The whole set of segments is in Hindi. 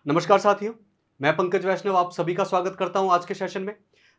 नमस्कार साथियों, मैं पंकज वैष्णव आप सभी का स्वागत करता हूं। आज के सेशन में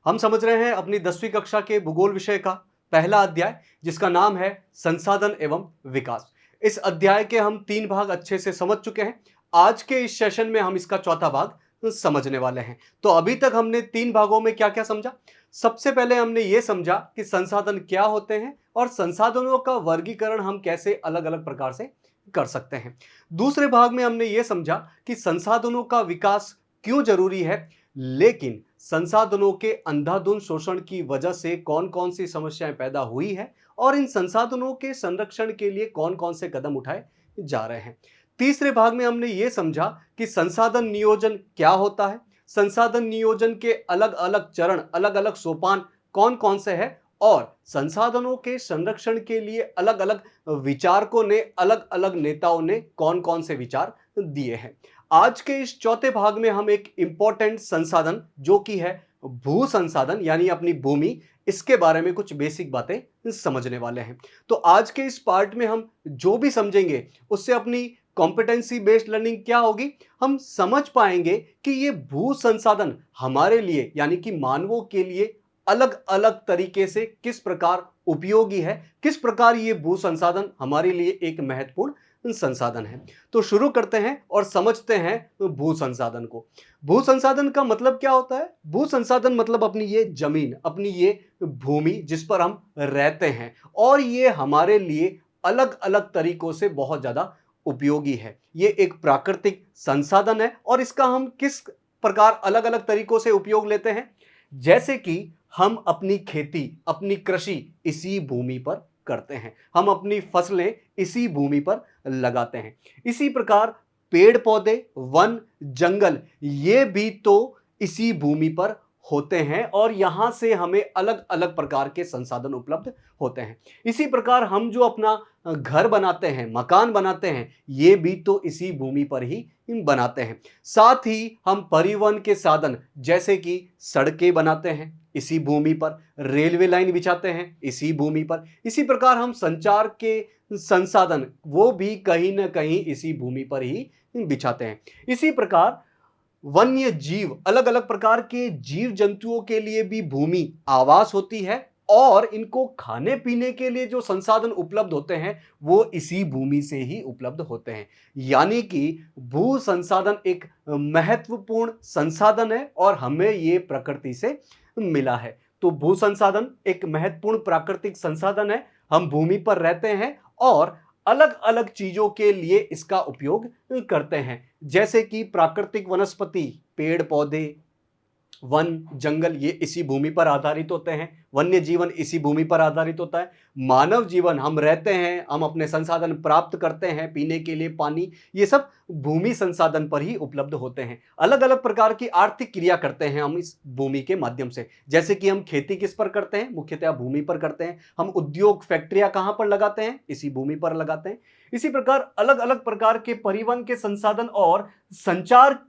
हम समझ रहे हैं अपनी 10वीं कक्षा के भूगोल विषय का पहला अध्याय, जिसका नाम है संसाधन एवं विकास। इस अध्याय के हम 3 भाग अच्छे से समझ चुके हैं। आज के इस सेशन में हम इसका चौथा भाग समझने वाले हैं। तो अभी तक हमने 3 भागों में क्या क्या समझा। सबसे पहले हमने ये समझा कि संसाधन क्या होते हैं और संसाधनों का वर्गीकरण हम कैसे अलग अलग प्रकार से कर सकते हैं। दूसरे भाग में हमने ये समझा कि संसाधनों का विकास क्यों जरूरी है, लेकिन संसाधनों के अंधाधुंध शोषण की वजह से कौन कौन सी समस्याएं पैदा हुई है और इन संसाधनों के संरक्षण के लिए कौन कौन से कदम उठाए जा रहे हैं। तीसरे भाग में हमने ये समझा कि संसाधन नियोजन क्या होता है, संसाधन नियोजन के अलग अलग चरण, अलग अलग सोपान कौन कौन से हैं और संसाधनों के संरक्षण के लिए अलग अलग विचारकों ने, अलग अलग नेताओं ने कौन कौन से विचार दिए हैं। आज के इस चौथे भाग में हम एक इंपॉर्टेंट संसाधन जो कि है भू संसाधन यानी अपनी भूमि, इसके बारे में कुछ बेसिक बातें समझने वाले हैं। तो आज के इस पार्ट में हम जो भी समझेंगे उससे अपनी कॉम्पिटेंसी बेस्ड लर्निंग क्या होगी, हम समझ पाएंगे कि ये भू संसाधन हमारे लिए यानी कि मानवों के लिए अलग अलग तरीके से किस प्रकार उपयोगी है, किस प्रकार ये भू संसाधन हमारे लिए एक महत्वपूर्ण संसाधन है। तो शुरू करते हैं और समझते हैं भू संसाधन को। भू संसाधन का मतलब क्या होता है? भू संसाधन मतलब अपनी ये जमीन, अपनी ये भूमि जिस पर हम रहते हैं और ये हमारे लिए अलग अलग तरीकों से बहुत ज्यादा उपयोगी है। ये एक प्राकृतिक संसाधन है और इसका हम किस प्रकार अलग अलग तरीकों से उपयोग लेते हैं, जैसे कि हम अपनी खेती, अपनी कृषि इसी भूमि पर करते हैं, हम अपनी फसलें इसी भूमि पर लगाते हैं। इसी प्रकार पेड़ पौधे, वन, जंगल ये भी तो इसी भूमि पर होते हैं और यहां से हमें अलग अलग प्रकार के संसाधन उपलब्ध होते हैं। इसी प्रकार हम जो अपना घर बनाते हैं, मकान बनाते हैं, ये भी तो इसी भूमि पर ही बनाते हैं। साथ ही हम परिवहन के साधन जैसे कि सड़कें बनाते हैं इसी भूमि पर, रेलवे लाइन बिछाते हैं इसी भूमि पर। इसी प्रकार हम संचार के संसाधन वो भी कहीं ना कहीं इसी भूमि पर ही बिछाते हैं। इसी प्रकार वन्य जीव, अलग अलग प्रकार के जीव जंतुओं के लिए भी भूमि आवास होती है और इनको खाने पीने के लिए जो संसाधन उपलब्ध होते हैं वो इसी भूमि से ही उपलब्ध होते हैं। यानी कि भू संसाधन एक महत्वपूर्ण संसाधन है और हमें ये प्रकृति से मिला है। तो भू संसाधन एक महत्वपूर्ण प्राकृतिक संसाधन है। हम भूमि पर रहते हैं और अलग अलग चीजों के लिए इसका उपयोग करते हैं, जैसे कि प्राकृतिक वनस्पति, पेड़ पौधे, वन, जंगल ये इसी भूमि पर आधारित होते हैं। वन्य जीवन इसी भूमि पर आधारित होता है। मानव जीवन, हम रहते हैं, हम अपने संसाधन प्राप्त करते हैं, पीने के लिए पानी, ये सब भूमि संसाधन पर ही उपलब्ध होते हैं। अलग अलग प्रकार की आर्थिक क्रिया करते हैं हम इस भूमि के माध्यम से, जैसे कि हम खेती किस पर करते हैं, मुख्यतः भूमि पर करते हैं। हम उद्योग फैक्ट्रियां कहां पर लगाते हैं, इसी भूमि पर लगाते हैं। इसी प्रकार अलग अलग प्रकार के परिवहन के संसाधन और संचार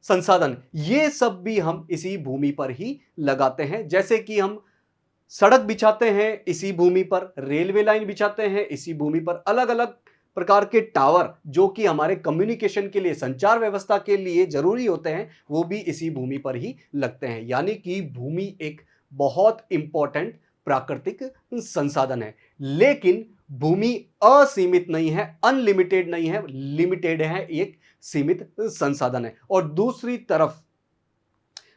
संसाधन ये सब भी हम इसी भूमि पर ही लगाते हैं, जैसे कि हम सड़क बिछाते हैं इसी भूमि पर, रेलवे लाइन बिछाते हैं इसी भूमि पर, अलग अलग प्रकार के टावर जो कि हमारे कम्युनिकेशन के लिए, संचार व्यवस्था के लिए जरूरी होते हैं, वो भी इसी भूमि पर ही लगते हैं। यानी कि भूमि एक बहुत इंपॉर्टेंट प्राकृतिक संसाधन है। लेकिन भूमि असीमित नहीं है, अनलिमिटेड नहीं है, लिमिटेड है, एक सीमित संसाधन है। और दूसरी तरफ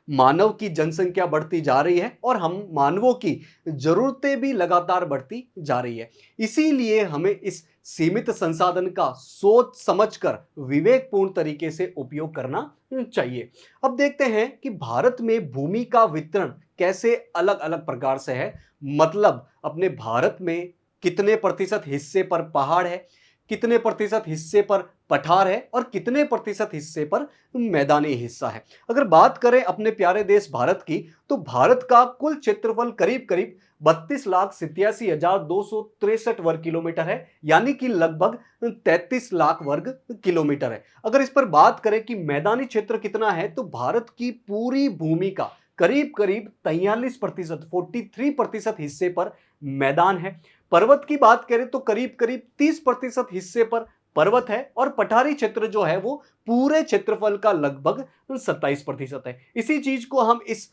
मानव की जनसंख्या बढ़ती जा रही है और हम मानवों की जरूरतें भी लगातार बढ़ती जा रही है। इसीलिए हमें इस सीमित संसाधन का सोच समझकर विवेकपूर्ण तरीके से उपयोग करना चाहिए। अब देखते हैं कि भारत में भूमि का वितरण कैसे अलग अलग प्रकार से है। मतलब अपने भारत में कितने प्रतिशत हिस्से पर पहाड़ है, कितने प्रतिशत हिस्से पर पठार है और कितने प्रतिशत हिस्से पर मैदानी हिस्सा है। अगर बात करें अपने प्यारे देश भारत की, तो भारत का कुल क्षेत्रफल करीब करीब 32,87,263 वर्ग किलोमीटर है, यानी कि लगभग 33 लाख वर्ग किलोमीटर है। अगर इस पर बात करें कि मैदानी क्षेत्र कितना है, तो भारत की पूरी भूमि का करीब करीब 43%, 43% हिस्से पर मैदान है। पर्वत की बात करें तो करीब करीब 30% हिस्से पर पर्वत है और पठारी क्षेत्र जो है वो पूरे क्षेत्रफल का लगभग 27% है। इसी चीज को हम इस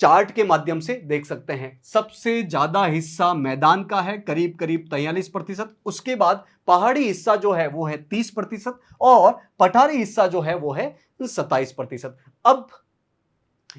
चार्ट के माध्यम से देख सकते हैं। सबसे ज्यादा हिस्सा मैदान का है, करीब करीब 43%। उसके बाद पहाड़ी हिस्सा जो है वो है 30% और पठारी हिस्सा जो है वो है 27%। अब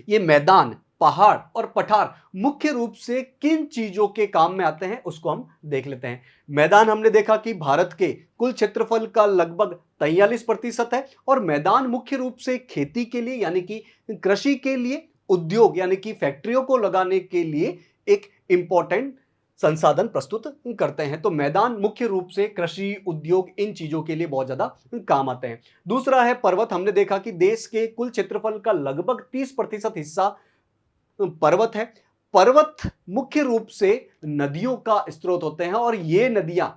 ये मैदान, पहाड़ और पठार मुख्य रूप से किन चीजों के काम में आते हैं उसको हम देख लेते हैं। मैदान हमने देखा कि भारत के कुल क्षेत्रफल का लगभग 43% है और मैदान मुख्य रूप से खेती के लिए यानी कि कृषि के लिए, उद्योग यानी कि फैक्ट्रियों को लगाने के लिए एक इंपॉर्टेंट संसाधन प्रस्तुत करते हैं। तो मैदान मुख्य रूप से कृषि, उद्योग, इन चीजों के लिए बहुत ज्यादा काम आते हैं। दूसरा है पर्वत। हमने देखा कि देश के कुल क्षेत्रफल का लगभग 30% हिस्सा पर्वत है। पर्वत मुख्य रूप से नदियों का स्रोत होते हैं और ये नदियां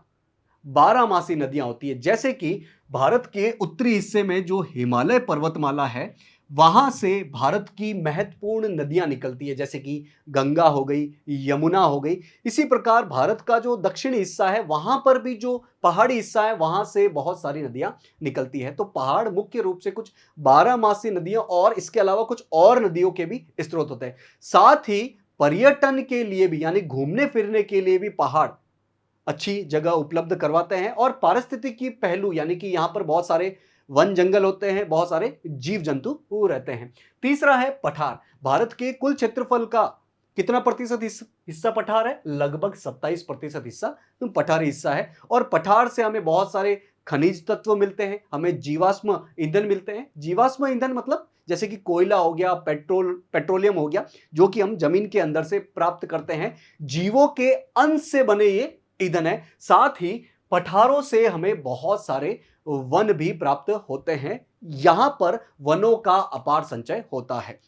12 मासी नदियां होती है। जैसे कि भारत के उत्तरी हिस्से में जो हिमालय पर्वतमाला है वहां से भारत की महत्वपूर्ण नदियां निकलती है, जैसे कि गंगा हो गई, यमुना हो गई। इसी प्रकार भारत का जो दक्षिणी हिस्सा है वहां पर भी जो पहाड़ी हिस्सा है वहां से बहुत सारी नदियां निकलती है। तो पहाड़ मुख्य रूप से कुछ 12 मासी नदियां और इसके अलावा कुछ और नदियों के भी स्रोत होते हैं। साथ ही पर्यटन के लिए भी यानी घूमने फिरने के लिए भी पहाड़ अच्छी जगह उपलब्ध करवाते हैं और पारिस्थितिकी पहलू यानी कि यहां पर बहुत सारे वन जंगल होते हैं, बहुत सारे जीव जंतु रहते हैं। तीसरा है पठार। भारत के कुल क्षेत्रफल का कितना प्रतिशत हिस्सा पठार है? लगभग 27% हिस्सा पठारी हिस्सा है और पठार से हमें बहुत सारे खनिज तत्व मिलते हैं, हमें जीवाश्म ईंधन मिलते हैं। जीवाश्म ईंधन मतलब जैसे कि कोयला हो गया, पेट्रोलियम हो गया, जो कि हम जमीन के अंदर से प्राप्त करते हैं। जीवों के अंश से बने ये ईंधन है। साथ ही पठारों से हमें बहुत सारे वन भी प्राप्त होते हैं। यहां पर वनों का अपार संचय होता है।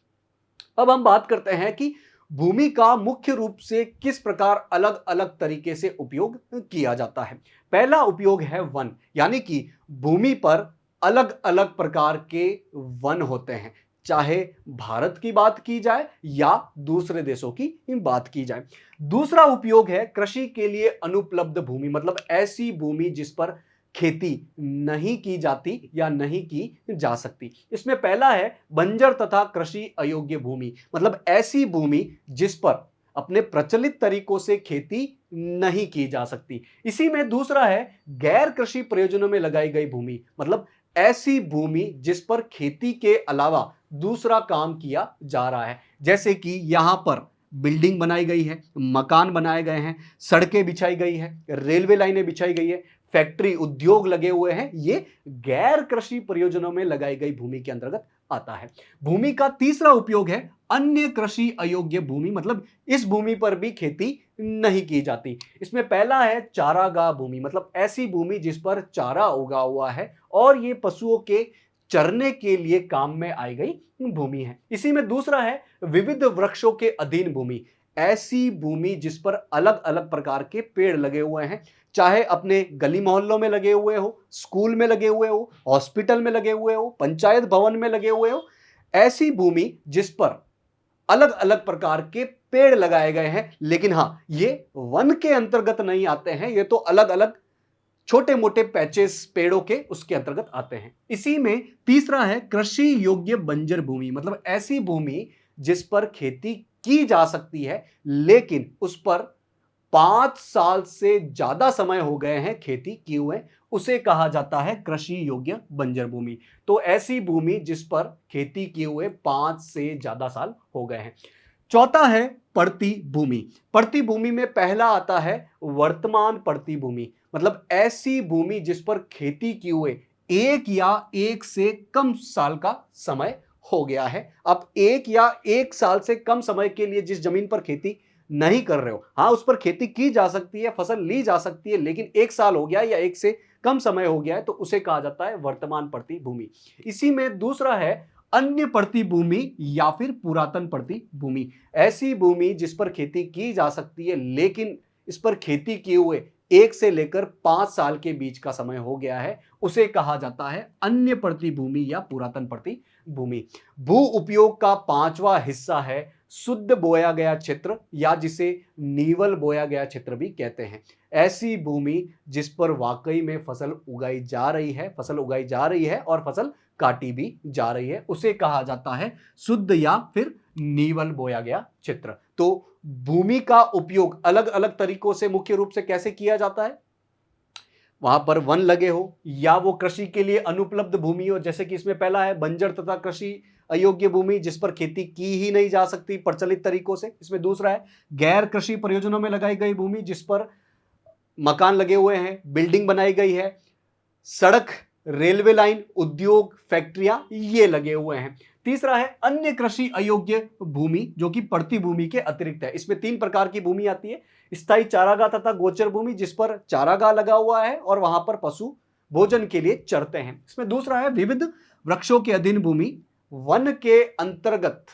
अब हम बात करते हैं कि भूमि का मुख्य रूप से किस प्रकार अलग अलग तरीके से उपयोग किया जाता है। पहला उपयोग है वन, यानी कि भूमि पर अलग अलग प्रकार के वन होते हैं, चाहे भारत की बात की जाए या दूसरे देशों की बात की जाए। दूसरा उपयोग है कृषि के लिए अनुपलब्ध भूमि, मतलब ऐसी भूमि जिस पर खेती नहीं की जाती या नहीं की जा सकती। इसमें पहला है बंजर तथा कृषि अयोग्य भूमि, मतलब ऐसी भूमि जिस पर अपने प्रचलित तरीकों से खेती नहीं की जा सकती। इसी में दूसरा है गैर कृषि प्रयोजनों में लगाई गई भूमि, मतलब ऐसी भूमि जिस पर खेती के अलावा दूसरा काम किया जा रहा है। जैसे कि यहां पर बिल्डिंग बनाई गई है, मकान बनाए गए हैं, सड़कें बिछाई गई है, रेलवे लाइनें बिछाई गई है, फैक्ट्री, उद्योग लगे हुए हैं, ये गैर कृषि प्रयोजनों में लगाई गई भूमि के अंतर्गत आता है। भूमि का तीसरा उपयोग है अन्य कृषि अयोग्य भूमि, मतलब इस भूमि पर भी खेती नहीं की जाती। इसमें पहला है चारागाह भूमि, मतलब ऐसी भूमि जिस पर चारा उगा हुआ है और ये पशुओं के चरने के लिए काम में आई गई भूमि है। इसी में दूसरा है विविध वृक्षों के अधीन भूमि, ऐसी भूमि जिस पर अलग अलग प्रकार के पेड़ लगे हुए हैं, चाहे अपने गली मोहल्लों में लगे हुए हो, स्कूल में लगे हुए हो, हॉस्पिटल में लगे हुए हो, पंचायत भवन में लगे हुए हो। ऐसी भूमि जिस पर अलग अलग प्रकार के पेड़ लगाए गए हैं, लेकिन हां ये वन के अंतर्गत नहीं आते हैं, ये तो अलग अलग छोटे मोटे पैचेस पेड़ों के उसके अंतर्गत आते हैं। इसी में तीसरा है कृषि योग्य बंजर भूमि, मतलब ऐसी भूमि जिस पर खेती की जा सकती है लेकिन उस पर 5 साल से ज्यादा समय हो गए हैं खेती किए हुए, उसे कहा जाता है कृषि योग्य बंजर भूमि। तो ऐसी भूमि जिस पर खेती किए हुए 5 से ज्यादा साल हो गए हैं। चौथा है पड़ती भूमि। पड़ती भूमि में पहला आता है वर्तमान पड़ती भूमि, मतलब ऐसी भूमि जिस पर खेती किए हुए 1 या 1 से कम साल का समय हो गया है। अब 1 या 1 साल से कम समय के लिए जिस जमीन पर खेती नहीं कर रहे हो, हाँ उस पर खेती की जा सकती है, फसल ली जा सकती है, लेकिन 1 साल हो गया या 1 से कम समय हो गया है तो उसे कहा जाता है वर्तमान पड़ती भूमि। इसी में दूसरा है अन्य पड़ती भूमि या फिर पुरातन पड़ती भूमि, ऐसी भूमि जिस पर खेती की जा सकती है लेकिन इस पर खेती किए हुए 1 से लेकर 5 साल के बीच का समय हो गया है, उसे कहा जाता है अन्य पड़ती भूमि या पुरातन पड़ती भूमि। भू उपयोग का पांचवा हिस्सा है शुद्ध बोया गया क्षेत्र या जिसे नीवल बोया गया क्षेत्र भी कहते हैं। ऐसी भूमि जिस पर वाकई में फसल उगाई जा रही है और फसल काटी भी जा रही है, उसे कहा जाता है शुद्ध या फिर नीवल बोया गया क्षेत्र। तो भूमि का उपयोग अलग अलग तरीकों से मुख्य रूप से कैसे किया जाता है? वहां पर वन लगे हो या वो कृषि के लिए अनुपलब्ध भूमि हो, जैसे कि इसमें पहला है बंजर तथा कृषि अयोग्य भूमि जिस पर खेती की ही नहीं जा सकती प्रचलित तरीकों से। इसमें दूसरा है गैर कृषि प्रयोजनों में लगाई गई भूमि जिस पर मकान लगे हुए हैं, बिल्डिंग बनाई गई है, सड़क, रेलवे लाइन, उद्योग, फैक्ट्रियां ये लगे हुए हैं। तीसरा है अन्य कृषि अयोग्य भूमि जो कि पड़ती भूमि के अतिरिक्त है। इसमें 3 प्रकार की भूमि आती है, स्थायी चारागाह तथा गोचर भूमि जिस पर चारागाह लगा हुआ है और वहां पर पशु भोजन के लिए चरते हैं। इसमें दूसरा है विविध वृक्षों के अधीन भूमि, वन के अंतर्गत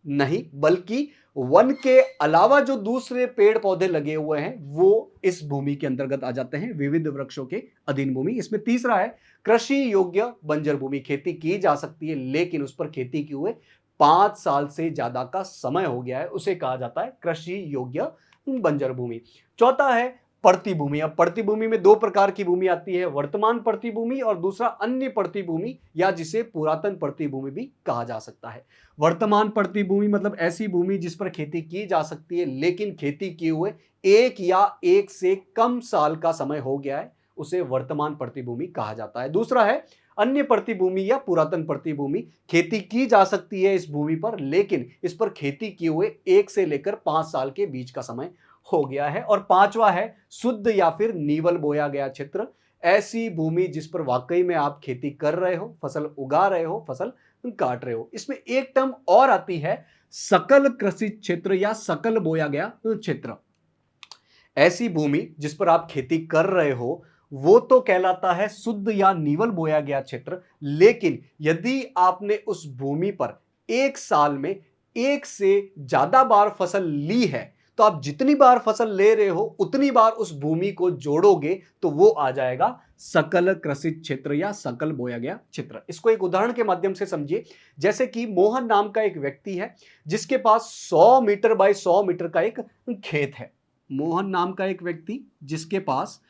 नहीं बल्कि वन के अलावा जो दूसरे पेड़ पौधे लगे हुए हैं वो इस भूमि के अंतर्गत आ जाते हैं, विविध वृक्षों के अधीन भूमि। इसमें तीसरा है कृषि योग्य बंजर भूमि, खेती की जा सकती है लेकिन उस पर खेती किए हुए 5 साल से ज्यादा का समय हो गया है, उसे कहा जाता है कृषि योग्य बंजर भूमि। चौथा है पड़ती भूमि। अब पड़ती भूमि में 2 प्रकार की भूमि आती है, वर्तमान पड़ती भूमि और दूसरा अन्य पड़ती भूमि या जिसे पुरातन पड़ती भूमि भी कहा जा सकता है। वर्तमान पड़ती भूमि मतलब ऐसी भूमि जिस पर खेती की जा सकती है लेकिन खेती किए हुए 1 या 1 से कम साल का समय हो गया है, उसे वर्तमान पड़ती भूमि कहा जाता है। दूसरा है अन्य पड़ती भूमि या पुरातन पड़ती भूमि, खेती की जा सकती है इस भूमि पर लेकिन इस पर खेती किए हुए 1 से लेकर 5 साल के बीच का समय हो गया है। और पांचवा है शुद्ध या फिर नीवल बोया गया क्षेत्र, ऐसी भूमि जिस पर वाकई में आप खेती कर रहे हो, फसल उगा रहे हो, फसल काट रहे हो। इसमें एक टर्म और आती है सकल कृषि क्षेत्र या सकल बोया गया क्षेत्र। ऐसी भूमि जिस पर आप खेती कर रहे हो वो तो कहलाता है शुद्ध या नीवल बोया गया क्षेत्र, लेकिन यदि आपने उस भूमि पर 1 साल में 1 से ज्यादा बार फसल ली है तो आप जितनी बार फसल ले रहे हो उतनी बार उस भूमि को जोड़ोगे तो वो आ जाएगा सकल कृषि क्षेत्र या सकल बोया गया क्षेत्र। इसको एक उदाहरण के माध्यम से समझिए, जैसे कि मोहन नाम का एक व्यक्ति है जिसके पास 100 मीटर बाय 100 मीटर का एक खेत है। मोहन नाम का एक व्यक्ति जिसके पास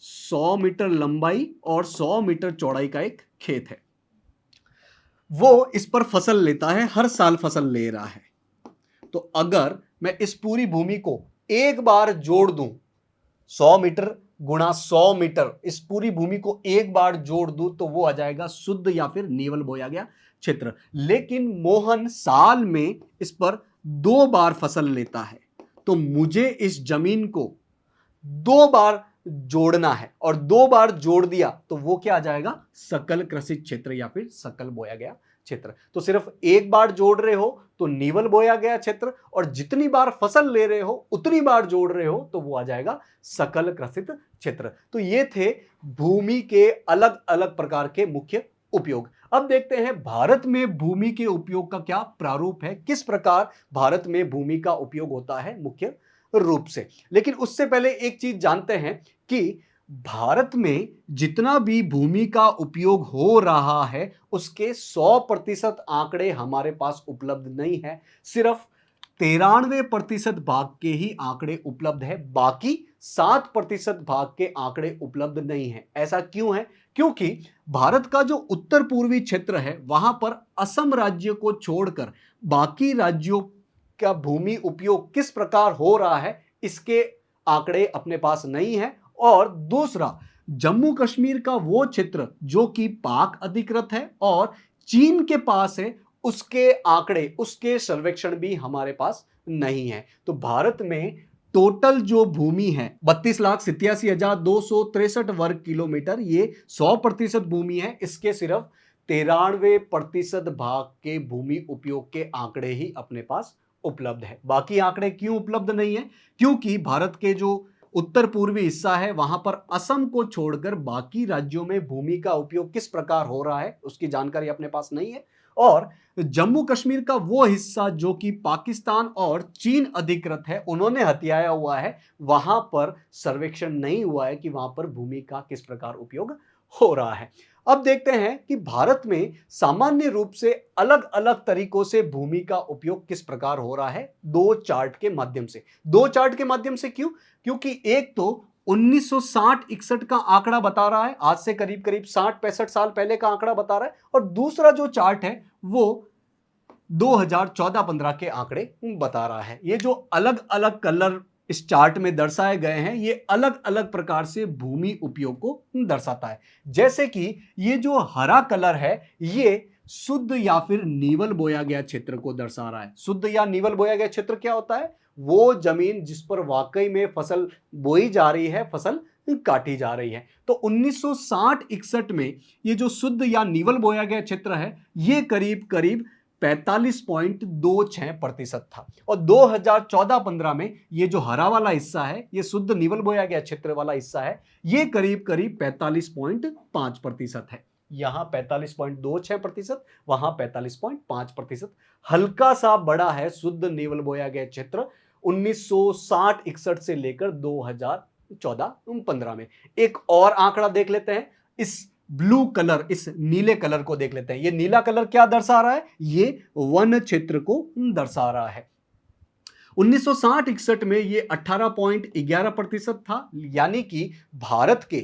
100 मीटर लंबाई और 100 मीटर चौड़ाई का एक खेत है, वो इस पर फसल लेता है, हर साल फसल ले रहा है। तो अगर मैं इस पूरी भूमि को एक बार जोड़ दूं, 100 मीटर गुणा 100 मीटर, इस पूरी भूमि को एक बार जोड़ दूं तो वो आ जाएगा शुद्ध या फिर नीवल बोया गया क्षेत्र। लेकिन मोहन साल में इस पर 2 बार फसल लेता है, तो मुझे इस जमीन को 2 बार जोड़ना है और 2 बार जोड़ दिया तो वो क्या आ जाएगा? सकल कृषि क्षेत्र या फिर सकल बोया गया क्षेत्र। तो सिर्फ एक बार जोड़ रहे हो तो नीवल बोया गया क्षेत्र, और जितनी बार फसल ले रहे हो उतनी बार जोड़ रहे हो तो वो आ जाएगा सकल कृषित क्षेत्र। तो ये थे भूमि के अलग अलग प्रकार के मुख्य उपयोग। अब देखते हैं भारत में भूमि के उपयोग का क्या प्रारूप है, किस प्रकार भारत में भूमि का उपयोग होता है मुख्य रूप से। लेकिन उससे पहले एक चीज जानते हैं कि भारत में जितना भी भूमि का उपयोग हो रहा है उसके 100% आंकड़े हमारे पास उपलब्ध नहीं है, सिर्फ 93% भाग के ही आंकड़े उपलब्ध है, बाकी 7% भाग के आंकड़े उपलब्ध नहीं है। ऐसा क्यों है? क्योंकि भारत का जो उत्तर पूर्वी क्षेत्र है वहां पर असम राज्य को छोड़कर बाकी राज्यों का भूमि उपयोग किस प्रकार हो रहा है इसके आंकड़े अपने पास नहीं है। और दूसरा, जम्मू कश्मीर का वो क्षेत्र जो कि पाक अधिकृत है और चीन के पास है, उसके आंकड़े, उसके सर्वेक्षण भी हमारे पास नहीं है। तो भारत में टोटल जो भूमि है 32,87,263 वर्ग किलोमीटर, ये 100% भूमि है। इसके सिर्फ 93% भाग के भूमि उपयोग के आंकड़े ही अपने पास उपलब्ध है। बाकी आंकड़े क्यों उपलब्ध नहीं है? क्योंकि भारत के जो उत्तर पूर्वी हिस्सा है वहां पर असम को छोड़कर बाकी राज्यों में भूमि का उपयोग किस प्रकार हो रहा है उसकी जानकारी अपने पास नहीं है। और जम्मू कश्मीर का वो हिस्सा जो कि पाकिस्तान और चीन अधिकृत है, उन्होंने हथियाया हुआ है, वहां पर सर्वेक्षण नहीं हुआ है कि वहां पर भूमि का किस प्रकार उपयोग हो रहा है। अब देखते हैं कि भारत में सामान्य रूप से अलग अलग तरीकों से भूमि का उपयोग किस प्रकार हो रहा है, दो चार्ट के माध्यम से। दो चार्ट के माध्यम से क्यों? क्योंकि एक तो 1960-61 का आंकड़ा बता रहा है, आज से करीब करीब 60-65 साल पहले का आंकड़ा बता रहा है, और दूसरा जो चार्ट है वो 2014-15 के आंकड़े बता रहा है। ये जो अलग अलग कलर इस चार्ट में दर्शाए गए हैं, ये अलग अलग प्रकार से भूमि उपयोग को दर्शाता है। जैसे कि ये जो हरा कलर है, ये शुद्ध या फिर नीवल बोया गया क्षेत्र को दर्शा रहा है। शुद्ध या नीवल बोया गया क्षेत्र क्या होता है? वो जमीन जिस पर वाकई में फसल बोई जा रही है, फसल काटी जा रही है। तो 1960-61 में ये जो शुद्ध या नीवल बोया गया क्षेत्र है, ये करीब करीब 45.26% था, और 2014-15 में ये जो हरा वाला हिस्सा है, ये शुद्ध नीवल बोया गया क्षेत्र वाला हिस्सा है, ये करीब करीब 45.5% है। यहां 45.26%, वहां 45.5%। हल्का सा बड़ा है शुद्ध नीवल बोया गया क्षेत्र 1960-61 से लेकर 2014-15 में। एक और आंकड़ा देख लेते हैं, इस ब्लू कलर, इस नीले कलर को देख लेते हैं। ये नीला कलर क्या दर्शा रहा है? ये वन क्षेत्र को दर्शा रहा है। 1960-61 में ये 18.11% था, यानी कि भारत के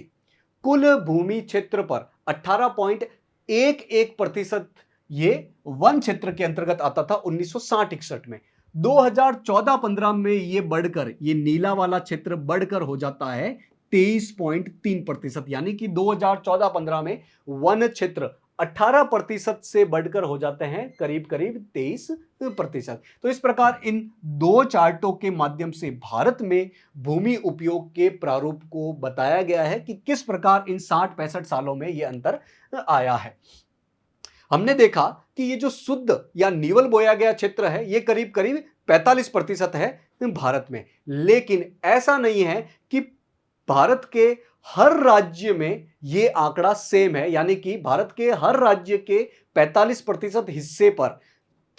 कुल भूमि क्षेत्र पर 18.11% ये वन क्षेत्र के अंतर्गत आता था 1960-61 में। 2014-15 में ये बढ़कर, ये नीला वाला क्षेत्र बढ़कर हो जाता है 23.3%, यानी कि 2014-15 में वन क्षेत्र 18% से बढ़कर हो जाते हैं करीब करीब 23%। तो इस प्रकार इन दो चार्टों के माध्यम से भारत में भूमि उपयोग के प्रारूप को बताया गया है कि किस प्रकार इन 60-65 सालों में यह अंतर आया है। हमने देखा कि ये जो शुद्ध या नीवल बोया गया क्षेत्र है, ये करीब करीब 45% है भारत में, लेकिन ऐसा नहीं है कि भारत के हर राज्य में ये आंकड़ा सेम है, यानी कि भारत के हर राज्य के 45% हिस्से पर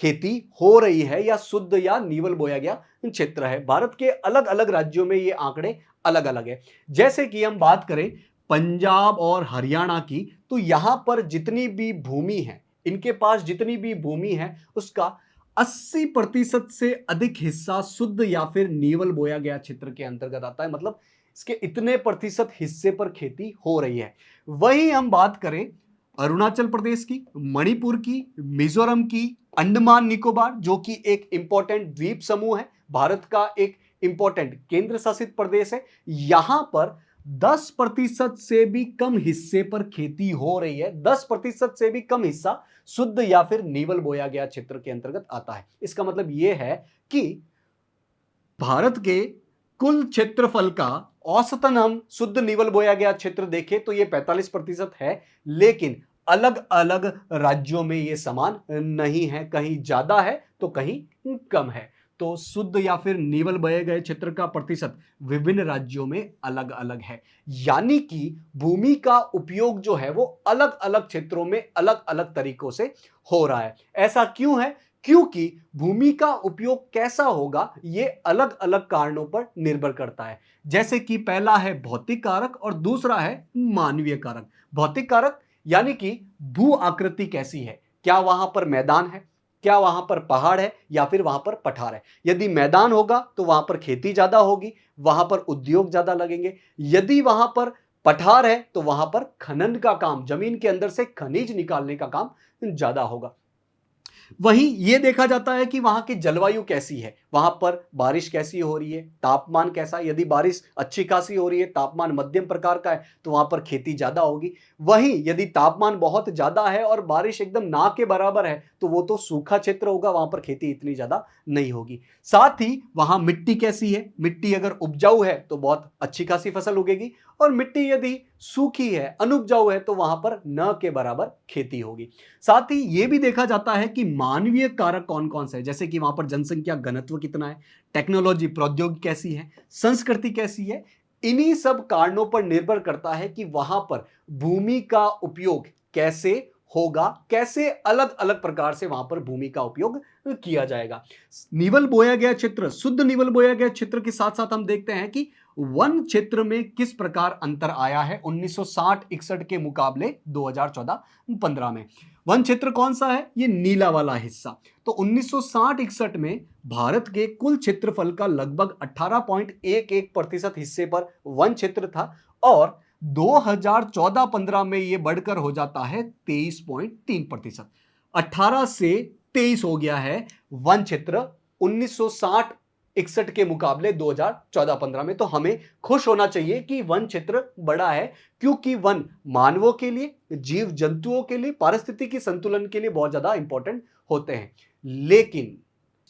खेती हो रही है या शुद्ध या नीवल बोया गया क्षेत्र है। भारत के अलग अलग राज्यों में ये आंकड़े अलग अलग है। जैसे कि हम बात करें पंजाब और हरियाणा की, तो यहां पर जितनी भी भूमि है, इनके पास जितनी भी भूमि है, उसका 80% से अधिक हिस्सा शुद्ध या फिर नीवल बोया गया क्षेत्र के अंतर्गत आता है। मतलब इसके इतने प्रतिशत हिस्से पर खेती हो रही है। वहीं हम बात करें अरुणाचल प्रदेश की, मणिपुर की, मिजोरम की, अंडमान निकोबार, जो कि एक इंपॉर्टेंट द्वीप समूह है, भारत का एक इंपॉर्टेंट केंद्र शासित प्रदेश है, यहां पर 10% से भी कम हिस्से पर खेती हो रही है। 10% से भी कम हिस्सा शुद्ध या फिर नीवल बोया गया क्षेत्र के अंतर्गत आता है। इसका मतलब यह है कि भारत के कुल क्षेत्रफल का औसतन हम शुद्ध नीवल बोया गया क्षेत्र देखें तो यह 45% है, लेकिन अलग अलग राज्यों में यह समान नहीं है, कहीं ज्यादा है तो कहीं कम है। तो शुद्ध या फिर नीवल बोए गए क्षेत्र का प्रतिशत विभिन्न राज्यों में अलग अलग है, यानी कि भूमि का उपयोग जो है वो अलग अलग क्षेत्रों में अलग अलग तरीकों से हो रहा है। ऐसा क्यों है? क्योंकि भूमि का उपयोग कैसा होगा ये अलग अलग कारणों पर निर्भर करता है। जैसे कि पहला है भौतिक कारक और दूसरा है मानवीय कारक। भौतिक कारक यानी कि भू आकृति कैसी है, क्या वहां पर मैदान है, क्या वहां पर पहाड़ है या फिर वहां पर पठार है। यदि मैदान होगा तो वहां पर खेती ज्यादा होगी, वहां पर उद्योग ज्यादा लगेंगे। यदि वहां पर पठार है तो वहां पर खनन का काम, जमीन के अंदर से खनिज निकालने का काम ज्यादा होगा। वहीं यह देखा जाता है कि वहां की जलवायु कैसी है, वहां पर बारिश कैसी हो रही है, तापमान कैसा है। यदि बारिश अच्छी खासी हो रही है, तापमान मध्यम प्रकार का है, तो वहां पर खेती ज्यादा होगी। वहीं यदि तापमान बहुत ज्यादा है और बारिश एकदम ना के बराबर है, तो वो तो सूखा क्षेत्र होगा, वहां पर खेती इतनी ज्यादा नहीं होगी। साथ ही वहां मिट्टी कैसी है, मिट्टी अगर उपजाऊ है तो बहुत अच्छी खासी फसल उगेगी, और मिट्टी यदि सूखी है, अनुपजाऊ है, तो वहां पर न के बराबर खेती होगी। साथ ही यह भी देखा जाता है कि मानवीय कारक कौन कौन से हैं, जैसे कि वहां पर जनसंख्या घनत्व कितना है, टेक्नोलॉजी प्रौद्योगिकी कैसी है, संस्कृति कैसी है। इन्हीं सब कारणों पर निर्भर करता है कि वहां पर भूमि का उपयोग कैसे होगा, कैसे अलग अलग प्रकार से वहां पर भूमि का उपयोग किया जाएगा। निवल बोया गया क्षेत्र, शुद्ध निवल बोया गया क्षेत्र के साथ साथ हम देखते हैं कि वन क्षेत्र में किस प्रकार अंतर आया है 1960-61 के मुकाबले 2014-15 में। वन क्षेत्र कौन सा है? ये नीला वाला हिस्सा। तो 1960-61 में भारत के कुल क्षेत्रफल का लगभग 18.11% हिस्से पर वन क्षेत्र था और 2014-15 में यह बढ़कर हो जाता है 23.3%। 18 से 23 हो गया है वन क्षेत्र 1960-61 के मुकाबले 2014-15 में। तो हमें खुश होना चाहिए कि वन क्षेत्र बड़ा है, क्योंकि वन मानवों के लिए, जीव जंतुओं के लिए, पारिस्थितिकी संतुलन के लिए बहुत ज्यादा इंपॉर्टेंट होते हैं। लेकिन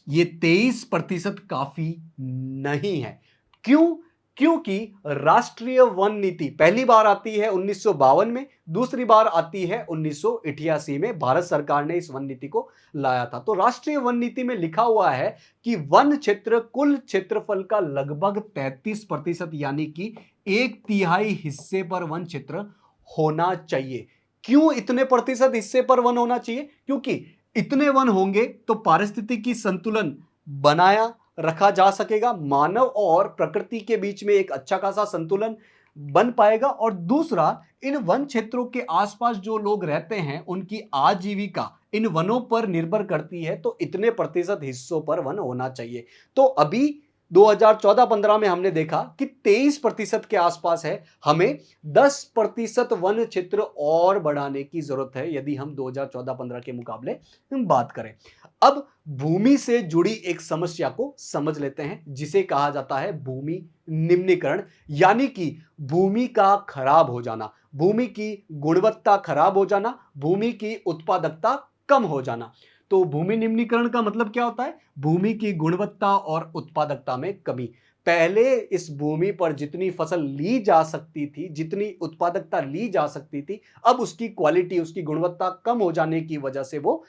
ये 23% काफी नहीं है। क्यों? क्योंकि राष्ट्रीय वन नीति पहली बार आती है 1952 में, दूसरी बार आती है 1988 में। भारत सरकार ने इस वन नीति को लाया था। तो राष्ट्रीय वन नीति में लिखा हुआ है कि वन क्षेत्र कुल क्षेत्रफल का लगभग 33% यानी कि 1/3 हिस्से पर वन क्षेत्र होना चाहिए। क्यों इतने प्रतिशत हिस्से पर वन होना चाहिए? क्योंकि इतने वन होंगे तो पारिस्थितिकी संतुलन बनाया रखा जा सकेगा, मानव और प्रकृति के बीच में एक अच्छा खासा संतुलन बन पाएगा। और दूसरा, इन वन क्षेत्रों के आसपास जो लोग रहते हैं उनकी आजीविका इन वनों पर निर्भर करती है। तो इतने प्रतिशत हिस्सों पर वन होना चाहिए। तो अभी 2014-15 में हमने देखा कि 23% के आसपास है। हमें 10% वन क्षेत्र और बढ़ाने की जरूरत है यदि हम 2014-15 के मुकाबले बात करें। अब भूमि से जुड़ी एक समस्या को समझ लेते हैं, जिसे कहा जाता है भूमि निम्नीकरण, यानी कि भूमि का खराब हो जाना, भूमि की गुणवत्ता खराब हो जाना, भूमि की उत्पादकता कम हो जाना। तो भूमि निम्नीकरण का मतलब क्या होता है? भूमि की गुणवत्ता और उत्पादकता में कमी। पहले इस भूमि पर जितनी फसल ली जा सकती थी, जितनी उत्पादकता ली जा सकती थी, अब उसकी क्वालिटी, उसकी गुणवत्ता कम हो जाने की वजह से वो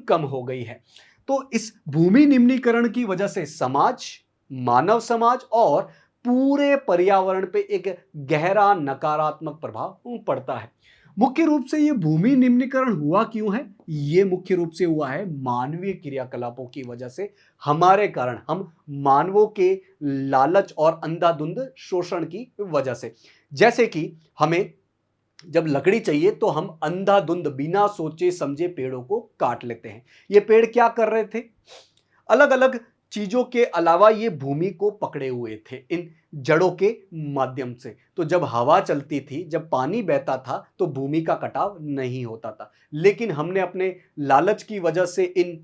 कम हो गई है। तो इस भूमि निम्नीकरण की वजह से समाज, मानव समाज और पूरे पर्यावरण पे एक गहरा नकारात्मक प्रभाव पड़ता है। मुख्य रूप से ये भूमि निम्नीकरण हुआ क्यों है? ये मुख्य रूप से हुआ है मानवीय क्रियाकलापों की वजह से, हमारे कारण, हम मानवों के लालच और अंधाधुंध शोषण की वजह से। जैसे कि हमें जब लकड़ी चाहिए तो हम अंधाधुंध बिना सोचे समझे पेड़ों को काट लेते हैं। ये पेड़ क्या कर रहे थे? अलग अलग चीजों के अलावा ये भूमि को पकड़े हुए थे इन जड़ों के माध्यम से। तो जब हवा चलती थी, जब पानी बहता था, तो भूमि का कटाव नहीं होता था। लेकिन हमने अपने लालच की वजह से इन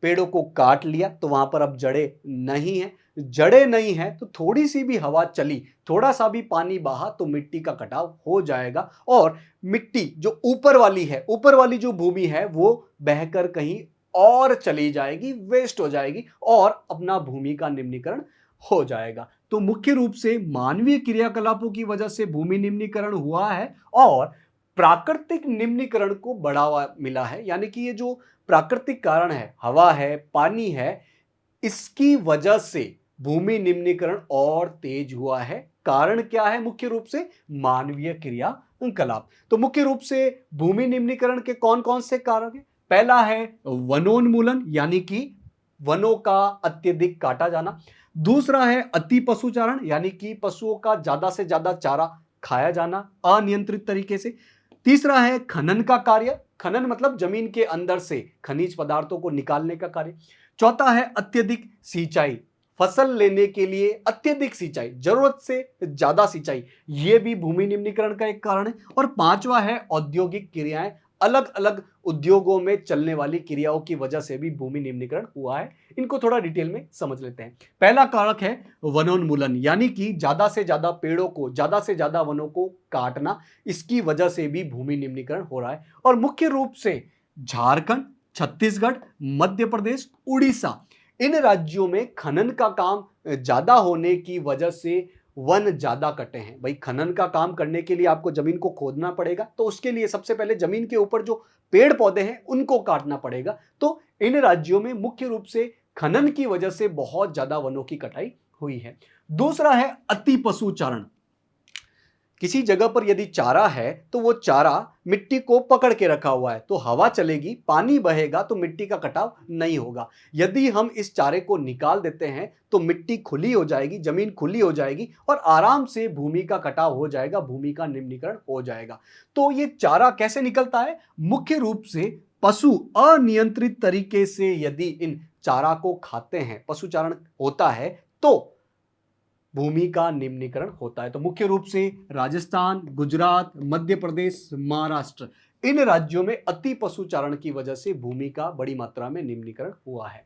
पेड़ों को काट लिया, तो वहां पर अब जड़ें नहीं है। जड़ें नहीं है तो थोड़ी सी भी हवा चली, थोड़ा सा भी पानी बहा, तो मिट्टी का कटाव हो जाएगा और मिट्टी जो ऊपर वाली है, ऊपर वाली जो भूमि है, वो बहकर कहीं और चली जाएगी, वेस्ट हो जाएगी और अपना भूमि का निम्नीकरण हो जाएगा। तो मुख्य रूप से मानवीय क्रियाकलापों की वजह से भूमि निम्नीकरण हुआ है और प्राकृतिक निम्नीकरण को बढ़ावा मिला है। यानी कि ये जो प्राकृतिक कारण है, हवा है, पानी है, इसकी वजह से भूमि निम्नीकरण और तेज हुआ है। कारण क्या है? मुख्य रूप से मानवीय क्रियाकलाप। तो मुख्य रूप से भूमि निम्नीकरण के कौन कौन से कारण हैं? पहला है वनोन्मूलन, यानी कि वनों का अत्यधिक काटा जाना। दूसरा है अति पशुचारण, यानी कि पशुओं का ज्यादा से ज्यादा चारा खाया जाना अनियंत्रित तरीके से। तीसरा है खनन का कार्य, खनन मतलब जमीन के अंदर से खनिज पदार्थों को निकालने का कार्य। चौथा है अत्यधिक सिंचाई, फसल लेने के लिए अत्यधिक सिंचाई, जरूरत से ज्यादा सिंचाई, यह भी भूमि निम्नीकरण का एक कारण है। और पांचवा है औद्योगिक क्रियाएं, अलग अलग उद्योगों में चलने वाली क्रियाओं की वजह से भी भूमि निम्नीकरण हुआ है। इनको थोड़ा डिटेल में समझ लेते हैं। पहला कारक है वनोन्मूलन, यानी कि ज्यादा से ज्यादा पेड़ों को, ज्यादा से ज्यादा वनों को काटना, इसकी वजह से भी भूमि निम्नीकरण हो रहा है। और मुख्य रूप से झारखंड, छत्तीसगढ़, मध्य प्रदेश, उड़ीसा, इन राज्यों में खनन का काम ज्यादा होने की वजह से वन ज्यादा कटे हैं। भाई, खनन का काम करने के लिए आपको जमीन को खोदना पड़ेगा, तो उसके लिए सबसे पहले जमीन के ऊपर जो पेड़ पौधे हैं उनको काटना पड़ेगा। तो इन राज्यों में मुख्य रूप से खनन की वजह से बहुत ज्यादा वनों की कटाई हुई है। दूसरा है अति पशुचारण। किसी जगह पर यदि चारा है तो वो चारा मिट्टी को पकड़ के रखा हुआ है, तो हवा चलेगी, पानी बहेगा तो मिट्टी का कटाव नहीं होगा। यदि हम इस चारे को निकाल देते हैं तो मिट्टी खुली हो जाएगी, जमीन खुली हो जाएगी और आराम से भूमि का कटाव हो जाएगा, भूमि का निम्नीकरण हो जाएगा। तो ये चारा कैसे निकलता है? मुख्य रूप से पशु अनियंत्रित तरीके से यदि इन चारा को खाते हैं, पशुचारण होता है, तो भूमि का निम्नीकरण होता है। तो मुख्य रूप से राजस्थान, गुजरात, मध्य प्रदेश, महाराष्ट्र, इन राज्यों में अति पशुचारण की वजह से भूमि का बड़ी मात्रा में निम्नीकरण हुआ है।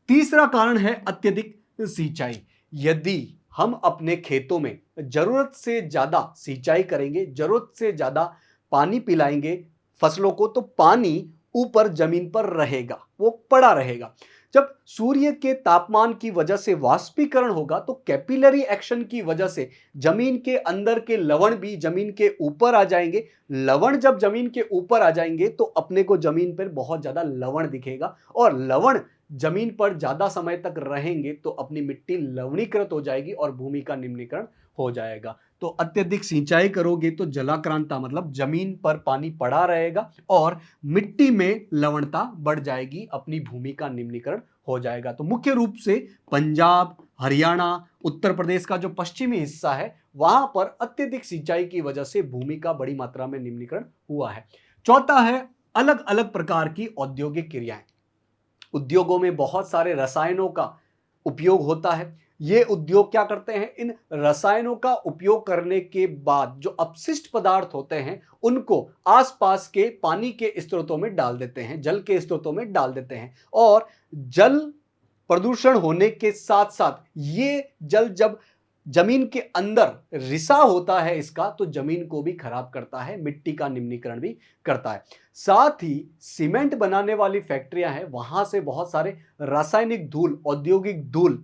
तीसरा कारण है अत्यधिक सिंचाई। यदि हम अपने खेतों में जरूरत से ज्यादा सिंचाई करेंगे, जरूरत से ज्यादा पानी पिलाएंगे फसलों को, तो पानी ऊपर जमीन पर रहेगा, वो पड़ा रहेगा। जब सूर्य के तापमान की वजह से वाष्पीकरण होगा तो कैपिलरी एक्शन की वजह से जमीन के अंदर के लवण भी जमीन के ऊपर आ जाएंगे। लवण जब जमीन के ऊपर आ जाएंगे तो अपने को जमीन पर बहुत ज्यादा लवण दिखेगा, और लवण जमीन पर ज्यादा समय तक रहेंगे तो अपनी मिट्टी लवणीकृत हो जाएगी और भूमि का निम्नीकरण हो जाएगा। तो अत्यधिक सिंचाई करोगे तो जलाक्रांता मतलब जमीन पर पानी पड़ा रहेगा और मिट्टी में लवणता बढ़ जाएगी, अपनी भूमि का निम्नीकरण हो जाएगा। तो मुख्य रूप से पंजाब, हरियाणा, उत्तर प्रदेश का जो पश्चिमी हिस्सा है वहां पर अत्यधिक सिंचाई की वजह से भूमि का बड़ी मात्रा में निम्नीकरण हुआ है। चौथा है अलग अलग प्रकार की औद्योगिक क्रियाएं। उद्योगों में बहुत सारे रसायनों का उपयोग होता है। ये उद्योग क्या करते हैं? इन रसायनों का उपयोग करने के बाद जो अपशिष्ट पदार्थ होते हैं उनको आसपास के पानी के स्रोतों में डाल देते हैं, जल के स्रोतों में डाल देते हैं, और जल प्रदूषण होने के साथ साथ ये जल जब जमीन के अंदर रिसाव होता है इसका, तो जमीन को भी खराब करता है, मिट्टी का निम्नीकरण भी करता है। साथ ही सीमेंट बनाने वाली फैक्ट्रियां हैं, वहां से बहुत सारे रासायनिक धूल, औद्योगिक धूल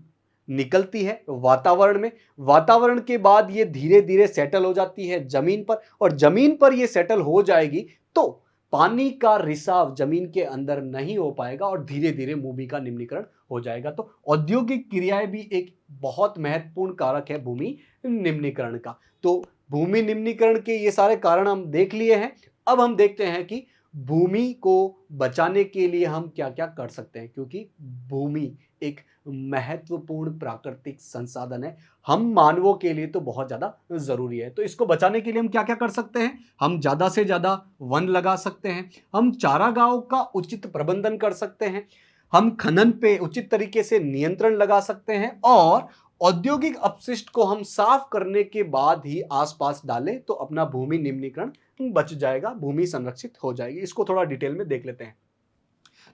निकलती है वातावरण में। वातावरण के बाद ये धीरे धीरे सेटल हो जाती है जमीन पर, और जमीन पर ये सेटल हो जाएगी तो पानी का रिसाव जमीन के अंदर नहीं हो पाएगा और धीरे धीरे भूमि का निम्नीकरण हो जाएगा। तो औद्योगिक क्रियाएं भी एक बहुत महत्वपूर्ण कारक है भूमि निम्नीकरण का। तो भूमि निम्नीकरण के ये सारे कारण हम देख लिए हैं। अब हम देखते हैं कि भूमि को बचाने के लिए हम क्या क्या कर सकते हैं, क्योंकि भूमि एक महत्वपूर्ण प्राकृतिक संसाधन है, हम मानवों के लिए तो बहुत ज्यादा जरूरी है। तो इसको बचाने के लिए हम क्या क्या कर सकते हैं? हम ज्यादा से ज्यादा वन लगा सकते हैं, हम चारागाहों का उचित प्रबंधन कर सकते हैं, हम खनन पे उचित तरीके से नियंत्रण लगा सकते हैं, और औद्योगिक अपशिष्ट को हम साफ करने के बाद ही आसपास डालें तो अपना भूमि निम्नीकरण बच जाएगा, भूमि संरक्षित हो जाएगी। इसको थोड़ा डिटेल में देख लेते हैं।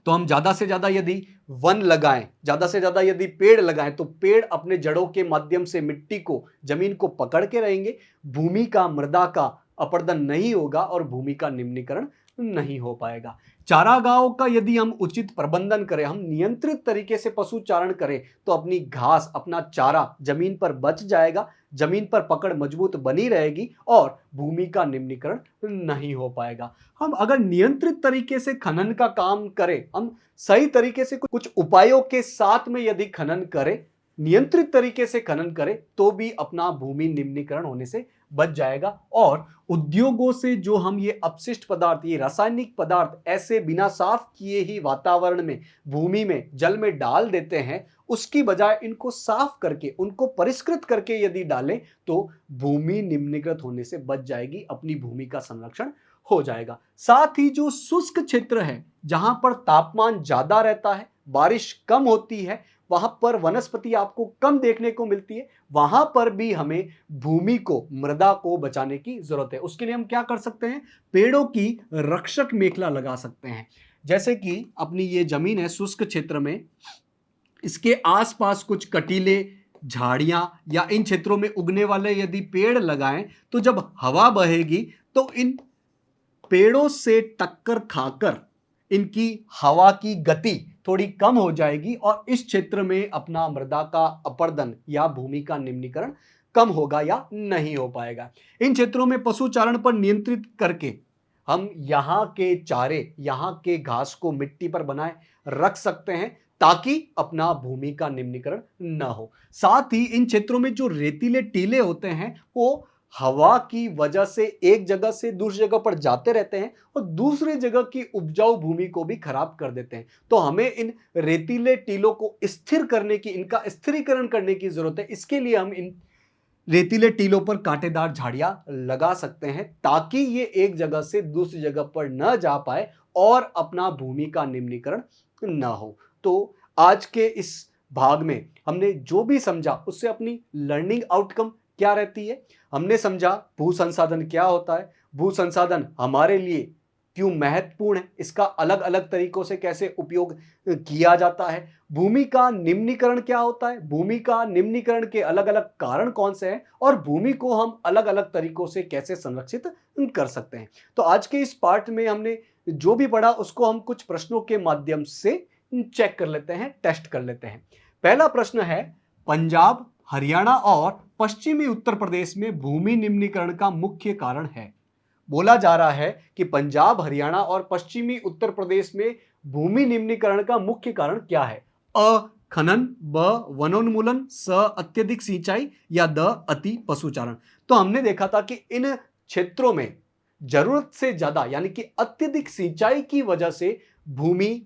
तो हम ज्यादा से ज्यादा यदि वन लगाएं, ज्यादा से ज्यादा यदि पेड़ लगाएं, तो पेड़ अपने जड़ों के माध्यम से मिट्टी को, जमीन को पकड़ के रहेंगे, भूमि का, मृदा का अपरदन नहीं होगा और भूमि का निम्नीकरण नहीं हो पाएगा। चारागाहों का यदि हम उचित प्रबंधन करें, हम नियंत्रित तरीके से पशु चारण करें, तो अपनी घास, अपना चारा जमीन पर बच जाएगा, जमीन पर पकड़ मजबूत बनी रहेगी और भूमि का निम्नीकरण नहीं हो पाएगा। हम अगर नियंत्रित तरीके से खनन का काम करें, हम सही तरीके से कुछ उपायों के साथ में यदि खनन करें, नियंत्रित तरीके से खनन करें, तो भी अपना भूमि निम्नीकरण होने से बच जाएगा। और उद्योगों से जो हम ये अपशिष्ट पदार्थ, ये रासायनिक पदार्थ ऐसे बिना साफ किए ही वातावरण में, भूमि में, जल में डाल देते हैं, उसकी बजाय इनको साफ करके, उनको परिष्कृत करके यदि डालें तो भूमि निम्नीकृत होने से बच जाएगी, अपनी भूमि का संरक्षण हो जाएगा। साथ ही जो शुष्क क्षेत्र है, जहां पर तापमान ज्यादा रहता है, बारिश कम होती है, वहां पर वनस्पति आपको कम देखने को मिलती है, वहां पर भी हमें भूमि को, मृदा को बचाने की जरूरत है। उसके लिए हम क्या कर सकते हैं? पेड़ों की रक्षक मेखला लगा सकते हैं। जैसे कि अपनी ये जमीन है शुष्क क्षेत्र में, इसके आसपास कुछ कटीले झाड़ियां या इन क्षेत्रों में उगने वाले यदि पेड़ लगाएं, तो जब हवा बहेगी तो इन पेड़ों से टक्कर खाकर इनकी हवा की गति थोड़ी कम हो जाएगी और इस क्षेत्र में अपना मृदा का अपरदन या भूमि का निम्नीकरण कम होगा या नहीं हो पाएगा। इन क्षेत्रों में पशुचारण पर नियंत्रित करके हम यहाँ के चारे, यहाँ के घास को मिट्टी पर बनाए रख सकते हैं, ताकि अपना भूमि का निम्नीकरण न हो। साथ ही इन क्षेत्रों में जो रेतीले टीले होते हैं वो हवा की वजह से एक जगह से दूसरी जगह पर जाते रहते हैं और दूसरी जगह की उपजाऊ भूमि को भी खराब कर देते हैं। तो हमें इन रेतीले टीलों को स्थिर करने की, इनका स्थिरीकरण करने की जरूरत है। इसके लिए हम इन रेतीले टीलों पर कांटेदार झाड़ियां लगा सकते हैं ताकि ये एक जगह से दूसरी जगह पर न जा पाए और अपना भूमि का निम्नीकरण न हो। तो आज के इस भाग में हमने जो भी समझा उससे अपनी लर्निंग आउटकम क्या रहती है। हमने समझा भू संसाधन क्या होता है, भू संसाधन हमारे लिए क्यों महत्वपूर्ण है, इसका अलग अलग तरीकों से कैसे उपयोग किया जाता है, भूमि का निम्नीकरण क्या होता है, भूमि का निम्नीकरण के अलग अलग कारण कौन से हैं और भूमि को हम अलग अलग तरीकों से कैसे संरक्षित कर सकते हैं। तो आज के इस पार्ट में हमने जो भी पढ़ा उसको हम कुछ प्रश्नों के माध्यम से चेक कर लेते हैं, टेस्ट कर लेते हैं। पहला प्रश्न है, पंजाब, हरियाणा और पश्चिमी उत्तर प्रदेश में भूमि निम्नीकरण का मुख्य कारण है। बोला जा रहा है कि पंजाब, हरियाणा और पश्चिमी उत्तर प्रदेश में भूमि निम्नीकरण का मुख्य कारण क्या है। अ खनन, ब वनोन्मूलन, स अत्यधिक सिंचाई या द अति पशुचारण। तो हमने देखा था कि इन क्षेत्रों में जरूरत से ज्यादा यानी कि अत्यधिक सिंचाई की वजह से भूमि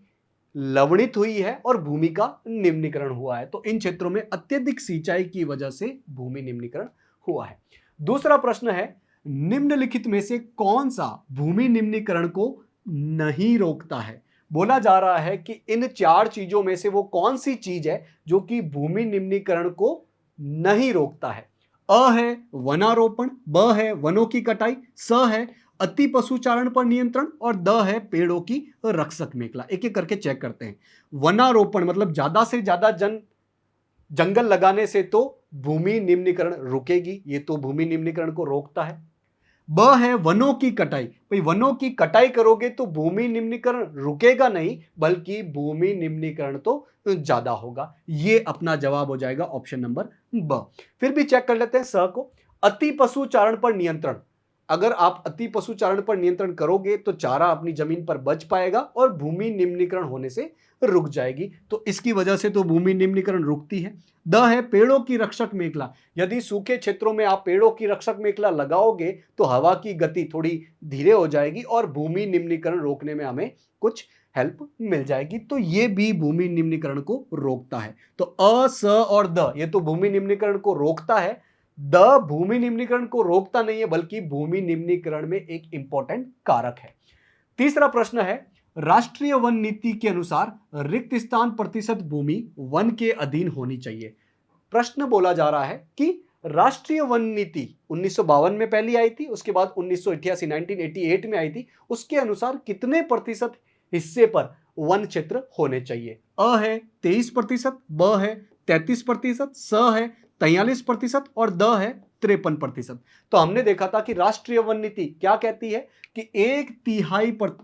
लवणित हुई है और भूमि का निम्नीकरण हुआ है। तो इन क्षेत्रों में अत्यधिक सिंचाई की वजह से भूमि निम्नीकरण हुआ है। दूसरा प्रश्न है, निम्नलिखित में से कौन सा भूमि निम्नीकरण को नहीं रोकता है। बोला जा रहा है कि इन चार चीजों में से वो कौन सी चीज है जो कि भूमि निम्नीकरण को नहीं रोकता है। अ है वनारोपण, ब है वनों की कटाई, स है अति पशुचारण पर नियंत्रण और द है पेड़ों की रक्षक मेखला। एक एक करके चेक करते हैं। वनारोपण मतलब ज्यादा से ज्यादा जंगल लगाने से तो भूमि निम्नीकरण रुकेगी, ये तो भूमि निम्नीकरण को रोकता है। ब है वनों की कटाई, भाई वनों की कटाई करोगे तो भूमि निम्नीकरण रुकेगा नहीं बल्कि भूमि निम्नीकरण तो ज्यादा होगा। ये अपना जवाब हो जाएगा ऑप्शन नंबर ब। फिर भी चेक कर लेते हैं स को। अति पशुचारण पर नियंत्रण, अगर आप अति पशुचारण पर नियंत्रण करोगे तो चारा अपनी जमीन पर बच पाएगा और भूमि निम्नीकरण होने से रुक जाएगी। तो इसकी वजह से तो भूमि निम्नीकरण रुकती है। द है पेड़ों की रक्षक मेखला, यदि सूखे क्षेत्रों में आप पेड़ों की रक्षक मेखला लगाओगे तो हवा की गति थोड़ी धीरे हो जाएगी और भूमि निम्नीकरण रोकने में हमें कुछ हेल्प मिल जाएगी। तो ये भी भूमि निम्नीकरण को रोकता है। तो अ, स और द ये तो भूमि निम्नीकरण को रोकता है। द भूमि निम्नीकरण को रोकता नहीं है बल्कि भूमि निम्नीकरण में एक इंपॉर्टेंट कारक है। तीसरा प्रश्न है, राष्ट्रीय वन नीति के अनुसार रिक्त स्थान प्रतिशत भूमि वन के अधीन होनी चाहिए। प्रश्न बोला जा रहा है कि राष्ट्रीय वन नीति 1952 में पहली आई थी, उसके बाद 1988 1988 में आई थी, उसके अनुसार कितने प्रतिशत हिस्से पर वन क्षेत्र होने चाहिए। अ है 23%, ब है 33%, स है 43% और द है 53%। तो हमने देखा था कि राष्ट्रीय वन नीति क्या कहती है कि 1/3 पर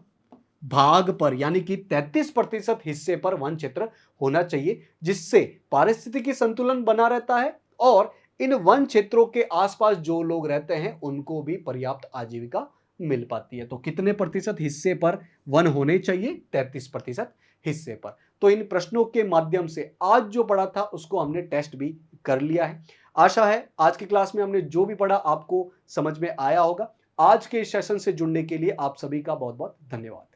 भाग पर यानी कि 33% हिस्से पर वन क्षेत्र होना चाहिए, जिससे पारिस्थितिकी संतुलन बना रहता है और इन वन क्षेत्रों के आसपास जो लोग रहते हैं उनको भी पर्याप्त आजीविका मिल पाती है। तो कितने प्रतिशत हिस्से पर वन होने चाहिए? 33% हिस्से पर। तो इन प्रश्नों के माध्यम से आज जो पढ़ा था उसको हमने टेस्ट भी कर लिया है। आशा है आज की क्लास में हमने जो भी पढ़ा आपको समझ में आया होगा। आज के इस सेशन से जुड़ने के लिए आप सभी का बहुत बहुत धन्यवाद।